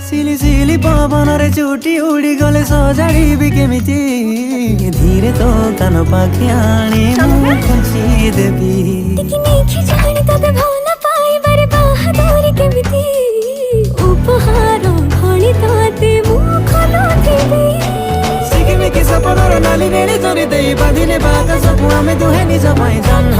सिली सिली पवन रे चुटी उड़ी गले सजाड़ी केमिति धीरे तो कान पाखि आनी मु खुंची देबी देखि जानी तते भला पाइबारे बाहादुरी केमिति उपहार भली तते मु खोलुथिबी सिकिमिकी सपनर नाली नेली जरी देई बांधिले बाका सबु आमे दुहे निज पाइ जन्म